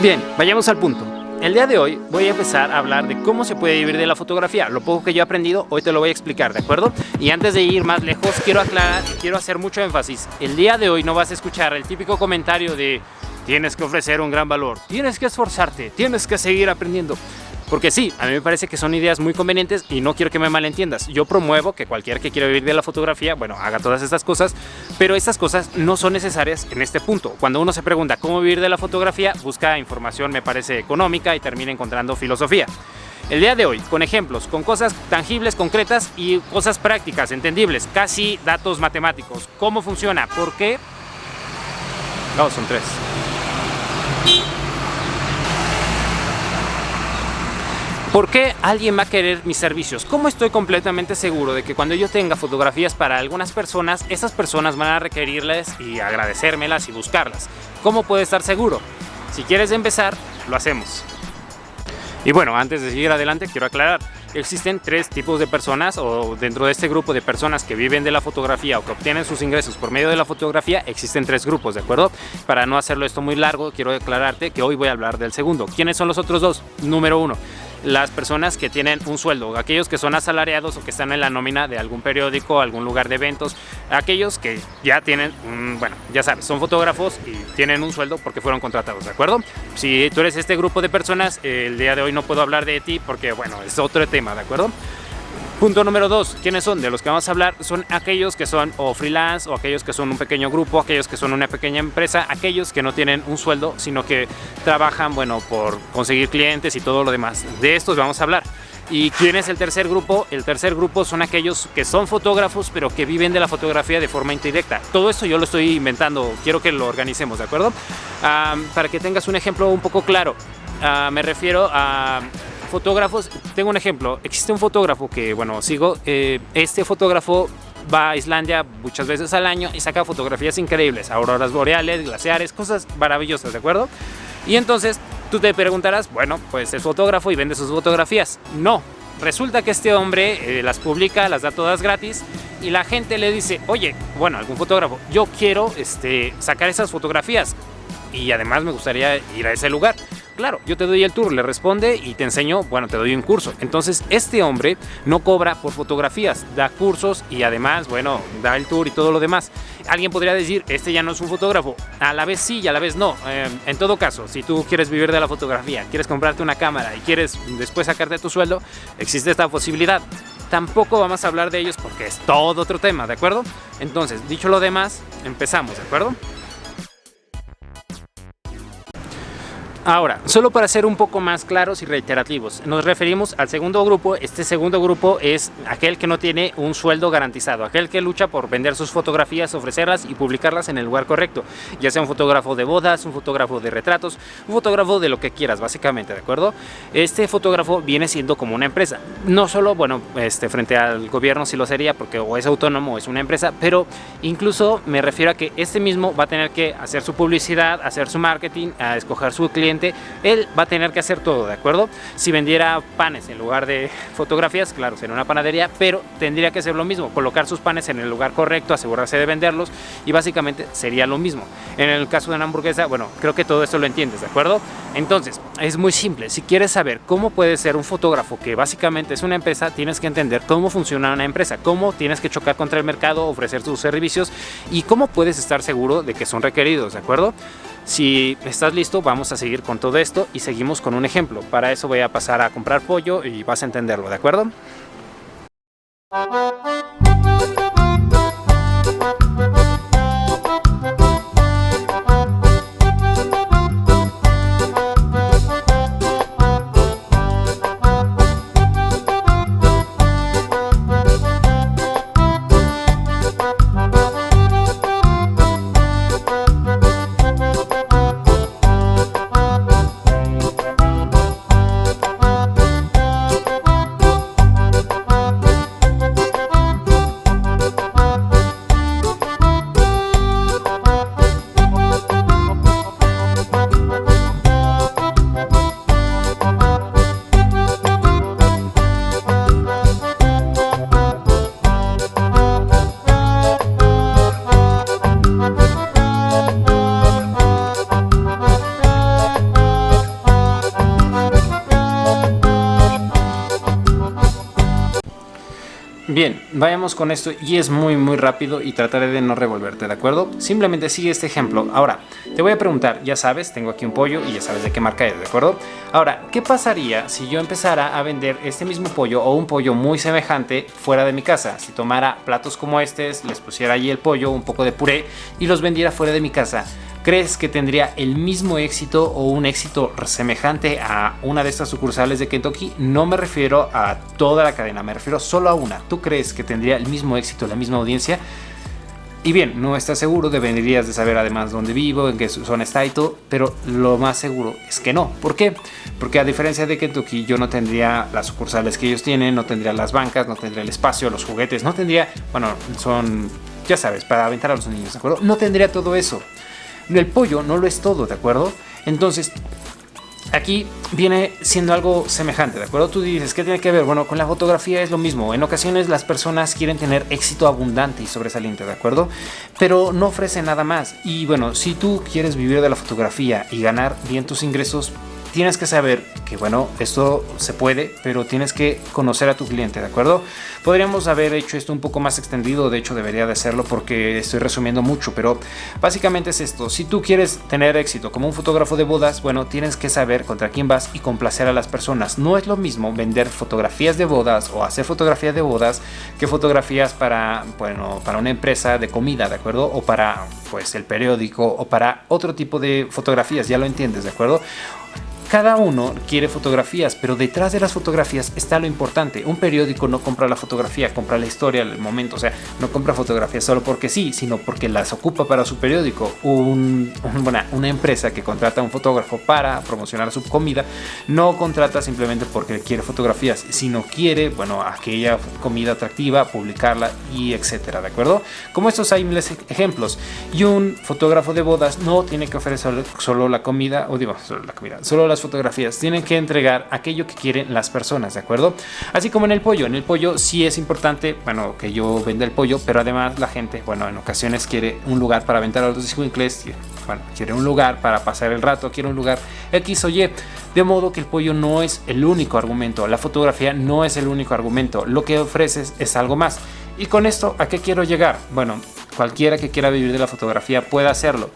Bien, vayamos al punto. El día de hoy voy a empezar a hablar de cómo se puede vivir de la fotografía. Lo poco que yo he aprendido, hoy te lo voy a explicar, ¿de acuerdo? Y antes de ir más lejos, quiero aclarar y quiero hacer mucho énfasis. El día de hoy no vas a escuchar el típico comentario de tienes que ofrecer un gran valor, tienes que esforzarte, tienes que seguir aprendiendo. Porque sí, a mí me parece que son ideas muy convenientes y no quiero que me malentiendas. Yo promuevo que cualquiera que quiera vivir de la fotografía, bueno, haga todas estas cosas, pero estas cosas no son necesarias en este punto. Cuando uno se pregunta cómo vivir de la fotografía, busca información, me parece, económica y termina encontrando filosofía. El día de hoy, con ejemplos, con cosas tangibles, concretas y cosas prácticas, entendibles, casi datos matemáticos. ¿Cómo funciona? ¿Por qué? No, son tres. ¿Por qué alguien va a querer mis servicios? ¿Cómo estoy completamente seguro de que cuando yo tenga fotografías para algunas personas, esas personas van a requerirlas y agradecérmelas y buscarlas? ¿Cómo puedo estar seguro? Si quieres empezar, lo hacemos. Y bueno, antes de seguir adelante, quiero aclarar. Existen tres tipos de personas, o dentro de este grupo de personas que viven de la fotografía o que obtienen sus ingresos por medio de la fotografía, existen tres grupos, ¿de acuerdo? Para no hacerlo esto muy largo, quiero aclararte que hoy voy a hablar del segundo. ¿Quiénes son los otros dos? Número uno, las personas que tienen un sueldo, aquellos que son asalariados o que están en la nómina de algún periódico, algún lugar de eventos, aquellos que ya tienen, bueno, ya sabes, son fotógrafos y tienen un sueldo porque fueron contratados, ¿de acuerdo? Si tú eres este grupo de personas, el día de hoy no puedo hablar de ti porque, bueno, es otro tema, ¿de acuerdo? Punto número dos, ¿quiénes son? De los que vamos a hablar son aquellos que son o freelance, o aquellos que son un pequeño grupo, aquellos que son una pequeña empresa, aquellos que no tienen un sueldo, sino que trabajan, bueno, por conseguir clientes y todo lo demás. De estos vamos a hablar. ¿Y quién es el tercer grupo? El tercer grupo son aquellos que son fotógrafos, pero que viven de la fotografía de forma indirecta. Todo esto yo lo estoy inventando, quiero que lo organicemos, ¿de acuerdo? Para que tengas un ejemplo un poco claro, me refiero a fotógrafos. Tengo un ejemplo. Existe un fotógrafo que, bueno, sigo. Este fotógrafo va a Islandia muchas veces al año y saca fotografías increíbles, auroras boreales, glaciares, cosas maravillosas, ¿de acuerdo? Y entonces tú te preguntarás, bueno, pues es fotógrafo y vende sus fotografías. No, resulta que este hombre las publica, las da todas gratis y la gente le dice, oye, bueno, algún fotógrafo, yo quiero sacar esas fotografías y además me gustaría ir a ese lugar. Claro, yo te doy el tour, le responde y te enseño, bueno, te doy un curso. Entonces, este hombre no cobra por fotografías, da cursos y además, bueno, da el tour y todo lo demás. Alguien podría decir, este ya no es un fotógrafo. A la vez sí y a la vez no. En todo caso, si tú quieres vivir de la fotografía, quieres comprarte una cámara y quieres después sacarte tu sueldo, existe esta posibilidad. Tampoco vamos a hablar de ellos porque es todo otro tema, ¿de acuerdo? Entonces, dicho lo demás, empezamos, ¿de acuerdo? Ahora, solo para ser un poco más claros y reiterativos, nos referimos al segundo grupo. Este segundo grupo es aquel que no tiene un sueldo garantizado, aquel que lucha por vender sus fotografías, ofrecerlas y publicarlas en el lugar correcto, ya sea un fotógrafo de bodas, un fotógrafo de retratos, un fotógrafo de lo que quieras, básicamente, ¿de acuerdo? Este fotógrafo viene siendo como una empresa, no solo, bueno, frente al gobierno sí lo sería, porque o es autónomo o es una empresa, pero incluso me refiero a que este mismo va a tener que hacer su publicidad, hacer su marketing, a escoger su cliente. Él va a tener que hacer todo, ¿de acuerdo? Si vendiera panes en lugar de fotografías, claro, sería una panadería, pero tendría que hacer lo mismo, colocar sus panes en el lugar correcto, asegurarse de venderlos y básicamente sería lo mismo. En el caso de una hamburguesa, bueno, creo que todo esto lo entiendes, ¿de acuerdo? Entonces, es muy simple. Si quieres saber cómo puede ser un fotógrafo que básicamente es una empresa, tienes que entender cómo funciona una empresa, cómo tienes que chocar contra el mercado, ofrecer tus servicios y cómo puedes estar seguro de que son requeridos, ¿de acuerdo? Si estás listo, vamos a seguir con todo esto y seguimos con un ejemplo. Para eso voy a pasar a comprar pollo y vas a entenderlo, ¿de acuerdo? Bien, vayamos con esto y es muy rápido y trataré de no revolverte, ¿de acuerdo? Simplemente sigue este ejemplo. Ahora, te voy a preguntar, ya sabes, tengo aquí un pollo y ya sabes de qué marca es, ¿de acuerdo? Ahora, ¿qué pasaría si yo empezara a vender este mismo pollo o un pollo muy semejante fuera de mi casa? Si tomara platos como estos, les pusiera allí el pollo, un poco de puré y los vendiera fuera de mi casa. ¿Crees que tendría el mismo éxito o un éxito semejante a una de estas sucursales de Kentucky? No me refiero a toda la cadena, me refiero solo a una. ¿Tú crees que tendría el mismo éxito, la misma audiencia? Y bien, no estás seguro, deberías de saber además dónde vivo, en qué zona está y todo, pero lo más seguro es que no. ¿Por qué? Porque a diferencia de Kentucky, yo no tendría las sucursales que ellos tienen, no tendría las bancas, no tendría el espacio, los juguetes, no tendría, bueno, son, ya sabes, para aventar a los niños, ¿de acuerdo? No tendría todo eso. El pollo no lo es todo, ¿de acuerdo? Entonces, aquí viene siendo algo semejante, ¿de acuerdo? Tú dices, ¿qué tiene que ver? Bueno, con la fotografía es lo mismo. En ocasiones las personas quieren tener éxito abundante y sobresaliente, ¿de acuerdo? Pero no ofrecen nada más. Y bueno, si tú quieres vivir de la fotografía y ganar bien tus ingresos, tienes que saber que, bueno, esto se puede, pero tienes que conocer a tu cliente, ¿de acuerdo? Podríamos haber hecho esto un poco más extendido, de hecho debería de hacerlo porque estoy resumiendo mucho, pero básicamente es esto. Si tú quieres tener éxito como un fotógrafo de bodas, bueno, tienes que saber contra quién vas y complacer a las personas. No es lo mismo vender fotografías de bodas o hacer fotografías de bodas que fotografías para, bueno, para una empresa de comida, ¿de acuerdo? O para, pues, el periódico o para otro tipo de fotografías, ya lo entiendes, ¿de acuerdo? Cada uno quiere fotografías, pero detrás de las fotografías está lo importante. Un periódico no compra la fotografía, compra la historia, el momento. O sea, no compra fotografías solo porque sí, sino porque las ocupa para su periódico. Una empresa que contrata a un fotógrafo para promocionar su comida no contrata simplemente porque quiere fotografías, sino quiere, bueno, aquella comida atractiva, publicarla y etcétera, ¿de acuerdo? Como estos hay miles de ejemplos. Y un fotógrafo de bodas no tiene que ofrecer solo la comida, o digo, solo las fotografías, tienen que entregar aquello que quieren las personas, ¿de acuerdo? Así como en el pollo sí es importante, bueno, que yo venda el pollo, pero además la gente, bueno, en ocasiones quiere un lugar para aventar a los escuincles, bueno, quiere un lugar para pasar el rato, quiere un lugar X o Y, de modo que el pollo no es el único argumento, la fotografía no es el único argumento, lo que ofreces es algo más. Y con esto, ¿a qué quiero llegar? Bueno, cualquiera que quiera vivir de la fotografía puede hacerlo.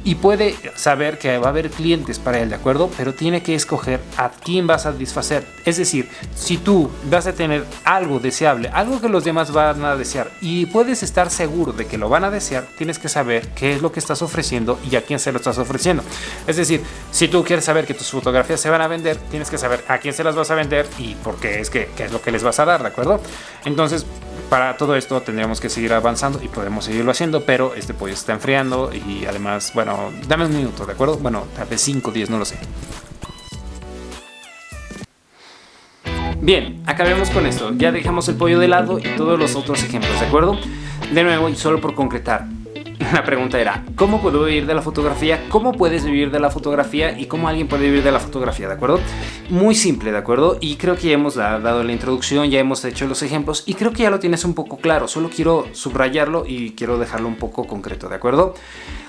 Y puede saber que va a haber clientes para él, ¿de acuerdo? Pero tiene que escoger a quién va a satisfacer. Es decir, si tú vas a tener algo deseable, algo que los demás van a desear y puedes estar seguro de que lo van a desear, tienes que saber qué es lo que estás ofreciendo y a quién se lo estás ofreciendo. Es decir, si tú quieres saber que tus fotografías se van a vender, tienes que saber a quién se las vas a vender y por qué qué es lo que les vas a dar, ¿de acuerdo? Entonces, para todo esto tendríamos que seguir avanzando y podemos seguirlo haciendo, pero este pollo se está enfriando y además, bueno, dame un minuto, ¿de acuerdo? Bueno, tal vez 5, 10, no lo sé. Bien, acabemos con esto. Ya dejamos el pollo de lado y todos los otros ejemplos, ¿de acuerdo? De nuevo, y solo por concretar, la pregunta era, ¿cómo puedo vivir de la fotografía? ¿Cómo puedes vivir de la fotografía? ¿Y cómo alguien puede vivir de la fotografía? ¿De acuerdo? Muy simple, ¿de acuerdo? Y creo que ya hemos dado la introducción, ya hemos hecho los ejemplos y creo que ya lo tienes un poco claro. Solo quiero subrayarlo y quiero dejarlo un poco concreto, ¿de acuerdo?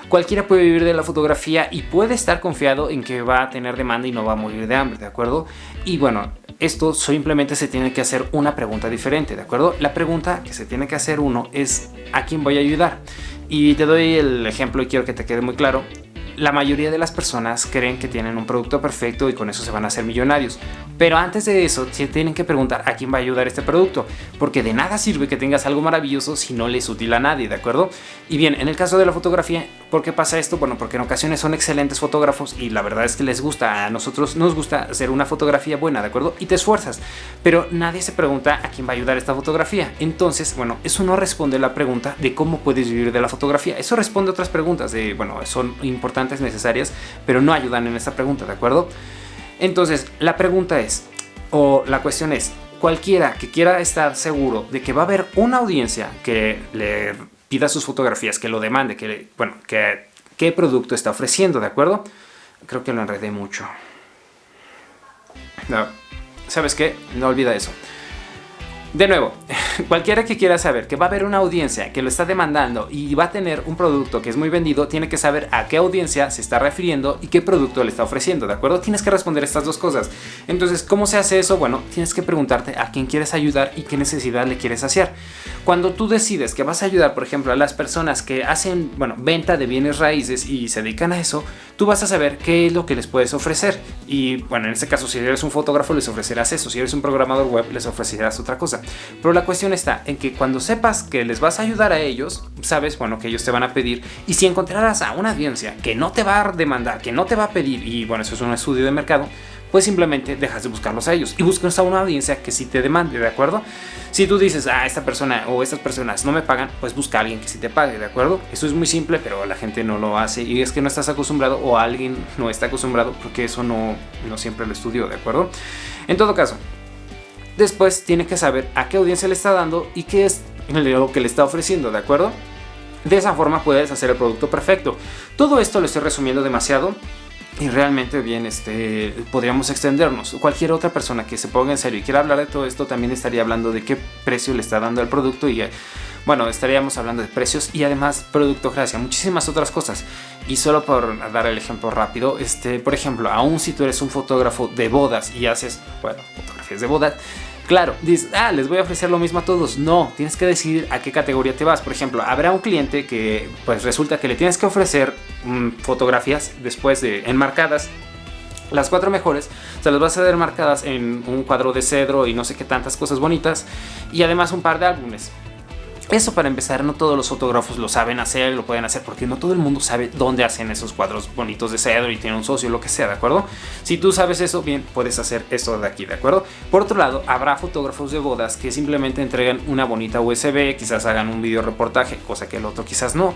Cualquiera puede vivir de la fotografía y puede estar confiado en que va a tener demanda y no va a morir de hambre, ¿de acuerdo? Y bueno, esto simplemente se tiene que hacer una pregunta diferente, ¿de acuerdo? La pregunta que se tiene que hacer uno es ¿a quién voy a ayudar? Y te doy el ejemplo y quiero que te quede muy claro. La mayoría de las personas creen que tienen un producto perfecto y con eso se van a hacer millonarios. Pero antes de eso, se tienen que preguntar a quién va a ayudar este producto. Porque de nada sirve que tengas algo maravilloso si no le es útil a nadie, ¿de acuerdo? Y bien, en el caso de la fotografía, ¿por qué pasa esto? Bueno, porque en ocasiones son excelentes fotógrafos y la verdad es que les gusta. A nosotros nos gusta hacer una fotografía buena, ¿de acuerdo? Y te esfuerzas. Pero nadie se pregunta a quién va a ayudar esta fotografía. Entonces, bueno, eso no responde a la pregunta de cómo puedes vivir de la fotografía. Eso responde a otras preguntas de, bueno, son importantes, necesarias, pero no ayudan en esta pregunta, ¿de acuerdo? Entonces, la pregunta es, o la cuestión es, cualquiera que quiera estar seguro de que va a haber una audiencia que le pida sus fotografías, que lo demande, que qué producto está ofreciendo, ¿de acuerdo? Creo que lo enredé mucho. No, ¿sabes qué? No olvida eso. De nuevo, cualquiera que quiera saber que va a haber una audiencia que lo está demandando y va a tener un producto que es muy vendido, tiene que saber a qué audiencia se está refiriendo y qué producto le está ofreciendo, ¿de acuerdo? Tienes que responder estas dos cosas. Entonces, ¿cómo se hace eso? Bueno, tienes que preguntarte a quién quieres ayudar y qué necesidad le quieres hacer. Cuando tú decides que vas a ayudar, por ejemplo, a las personas que hacen, venta de bienes raíces y se dedican a eso, tú vas a saber qué es lo que les puedes ofrecer. Y bueno, en este caso, si eres un fotógrafo, les ofrecerás eso. Si eres un programador web, les ofrecerás otra cosa. Pero la cuestión está en que cuando sepas que les vas a ayudar a ellos, sabes, que ellos te van a pedir. Y si encontrarás a una audiencia que no te va a demandar, que no te va a pedir, y bueno, eso es un estudio de mercado, pues simplemente dejas de buscarlos a ellos y buscas a una audiencia que sí te demande, ¿de acuerdo? Si tú dices, esta persona o estas personas no me pagan, pues busca a alguien que sí te pague, ¿de acuerdo? Eso es muy simple, pero la gente no lo hace y es que no estás acostumbrado o alguien no está acostumbrado porque eso no siempre lo estudió, ¿de acuerdo? En todo caso, después tiene que saber a qué audiencia le está dando y qué es lo que le está ofreciendo, ¿de acuerdo? De esa forma puedes hacer el producto perfecto. Todo esto lo estoy resumiendo demasiado y realmente bien, podríamos extendernos. Cualquier otra persona que se ponga en serio y quiera hablar de todo esto también estaría hablando de qué precio le está dando al producto y estaríamos hablando de precios y además productocracia, muchísimas otras cosas. Y solo por dar el ejemplo rápido, por ejemplo, aún si tú eres un fotógrafo de bodas y haces, fotografías de bodas, claro, dices, les voy a ofrecer lo mismo a todos. No, tienes que decidir a qué categoría te vas. Por ejemplo, habrá un cliente que pues resulta que le tienes que ofrecer fotografías después de enmarcadas. Las 4 mejores se las vas a dar marcadas en un cuadro de cedro y no sé qué tantas cosas bonitas. Y además un par de álbumes. Eso para empezar, no todos los fotógrafos lo saben hacer, lo pueden hacer porque no todo el mundo sabe dónde hacen esos cuadros bonitos de cedro y tiene un socio, lo que sea, ¿de acuerdo? Si tú sabes eso, bien, puedes hacer esto de aquí, ¿de acuerdo? Por otro lado, habrá fotógrafos de bodas que simplemente entregan una bonita USB, quizás hagan un video reportaje, cosa que el otro quizás no.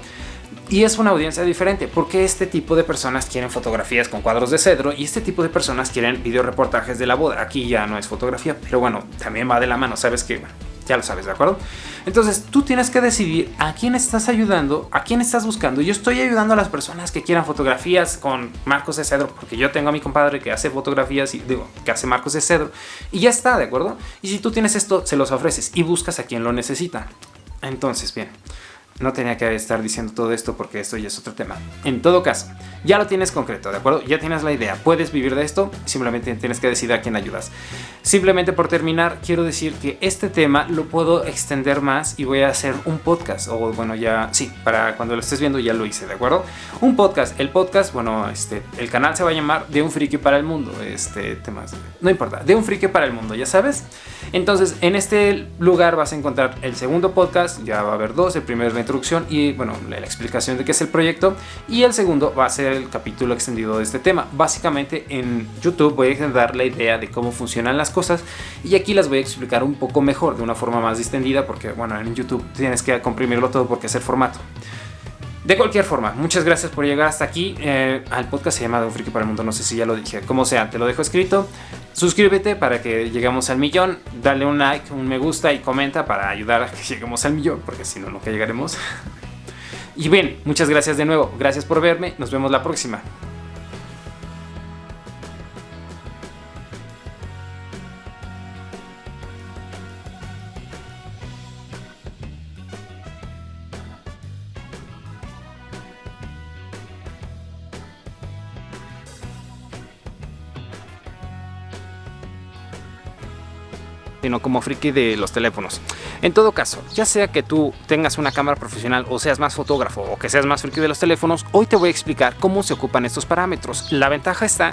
Y es una audiencia diferente porque este tipo de personas quieren fotografías con cuadros de cedro y este tipo de personas quieren video reportajes de la boda. Aquí ya no es fotografía, pero también va de la mano, sabes que ya lo sabes, ¿de acuerdo? Entonces tú tienes que decidir a quién estás ayudando, a quién estás buscando. Yo estoy ayudando a las personas que quieran fotografías con marcos de cedro porque yo tengo a mi compadre que hace fotografías y que hace marcos de cedro y ya está, ¿de acuerdo? Y si tú tienes esto, se los ofreces y buscas a quien lo necesita. Entonces, bien, no tenía que estar diciendo todo esto porque esto ya es otro tema. En todo caso, ya lo tienes concreto, ¿de acuerdo? Ya tienes la idea, puedes vivir de esto, simplemente tienes que decidir a quién ayudas. Simplemente por terminar, quiero decir que este tema lo puedo extender más y voy a hacer un podcast, para cuando lo estés viendo ya lo hice, ¿de acuerdo? Un podcast, el podcast, el canal se va a llamar De un Friki para el Mundo, no importa, De un Friki para el Mundo, ya sabes. Entonces, en este lugar vas a encontrar el segundo podcast, ya va a haber 2, el primero es la introducción y la explicación de qué es el proyecto y el segundo va a ser el capítulo extendido de este tema. Básicamente en YouTube voy a dar la idea de cómo funcionan las cosas y aquí las voy a explicar un poco mejor de una forma más distendida porque en YouTube tienes que comprimirlo todo porque es el formato. De cualquier forma, muchas gracias por llegar hasta aquí. Al podcast se llama De un Friki para el Mundo, no sé si ya lo dije. Como sea, te lo dejo escrito. Suscríbete para que lleguemos al 1,000,000. Dale un like, un me gusta y comenta para ayudar a que lleguemos al 1,000,000, porque si no, nunca llegaremos. Y bien, muchas gracias de nuevo. Gracias por verme. Nos vemos la próxima. Sino como friki de los teléfonos. En todo caso, ya sea que tú tengas una cámara profesional o seas más fotógrafo o que seas más friki de los teléfonos, hoy te voy a explicar cómo se ocupan estos parámetros. La ventaja está